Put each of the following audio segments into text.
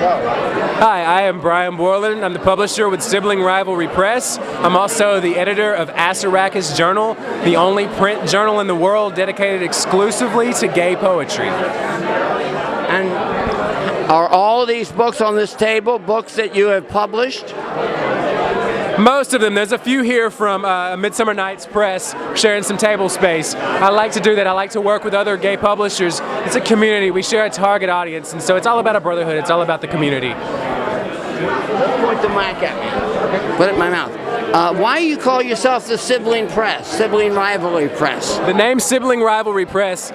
Hi, I am Bryan Borland. I'm the publisher with Sibling Rivalry Press. I'm also the editor of Acerus Journal, the only print journal in the world dedicated exclusively to gay poetry. And are all these books on this table books that you have published? Most of them. There's a few here from Midsummer Night's Press sharing some table space. I like to do that. I like to work with other gay publishers. It's a community. We share a target audience, and so it's all about a brotherhood. It's all about the community. Point the mic at me. Put it in my mouth. Why do you call yourself the Sibling Press, Sibling Rivalry Press? The name Sibling Rivalry Press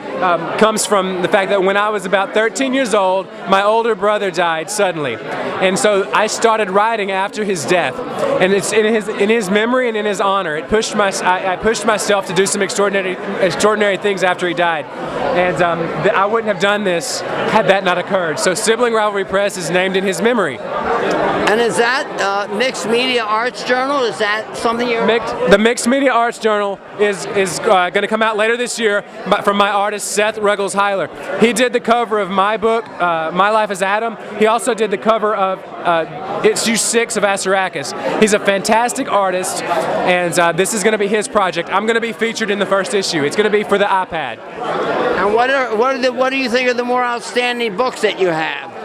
comes from the fact that when I was about 13 years old, my older brother died suddenly. And so I started writing after his death. And it's in his memory and in his honor. I pushed myself to do some extraordinary things after he died. And I wouldn't have done this had that not occurred. So Sibling Rivalry Press is named in his memory. And is that Mixed Media Arts Journal? Is that something you're... The Mixed Media Arts Journal is going to come out later this year from my artist Seth Ruggles-Heiler. He did the cover of my book, My Life as Adam. He also did the cover of issue 6 of Assaracus. He's a fantastic artist, and this is going to be his project. I'm going to be featured in the first issue. It's going to be for the iPad. And what do you think are the more outstanding books that you have?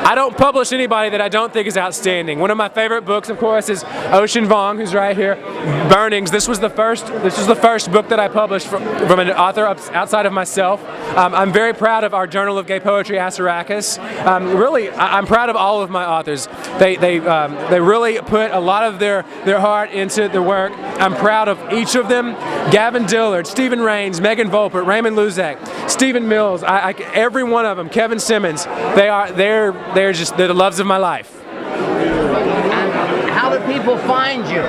I don't publish anybody that I don't think is outstanding. One of my favorite books, of course, is Ocean Vuong, who's right here. Burnings. This was the first book that I published from an author outside of myself. I'm very proud of our Journal of Gay Poetry, Assaracus. Really, I'm proud of all of my authors. They really put a lot of their heart into the work. I'm proud of each of them. Gavin Dillard, Stephen Rains, Megan Volpert, Raymond Luzak, Stephen Mills. Every one of them. Kevin Simmons. They're the loves of my life. And how do people find you?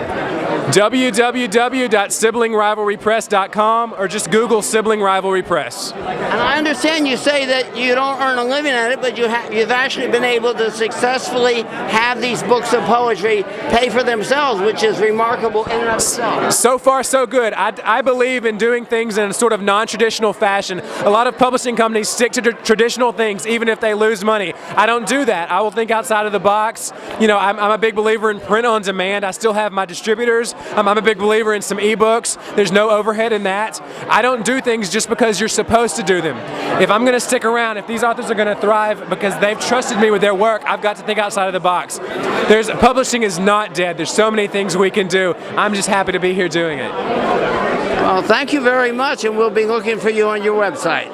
www.siblingrivalrypress.com or just Google Sibling Rivalry Press. And I understand you say that you don't earn a living at it, but you've actually been able to successfully have these books of poetry pay for themselves, which is remarkable in and of itself. So far, so good. I believe in doing things in a sort of non-traditional fashion. A lot of publishing companies stick to traditional things even if they lose money. I don't do that. I will think outside of the box. You know, I'm a big believer in print on demand. I still have my distributors. I'm a big believer in some ebooks. There's no overhead in that. I don't do things just because you're supposed to do them. If I'm going to stick around, if these authors are going to thrive because they've trusted me with their work, I've got to think outside of the box. Publishing is not dead. There's so many things we can do. I'm just happy to be here doing it. Well, thank you very much, and we'll be looking for you on your website.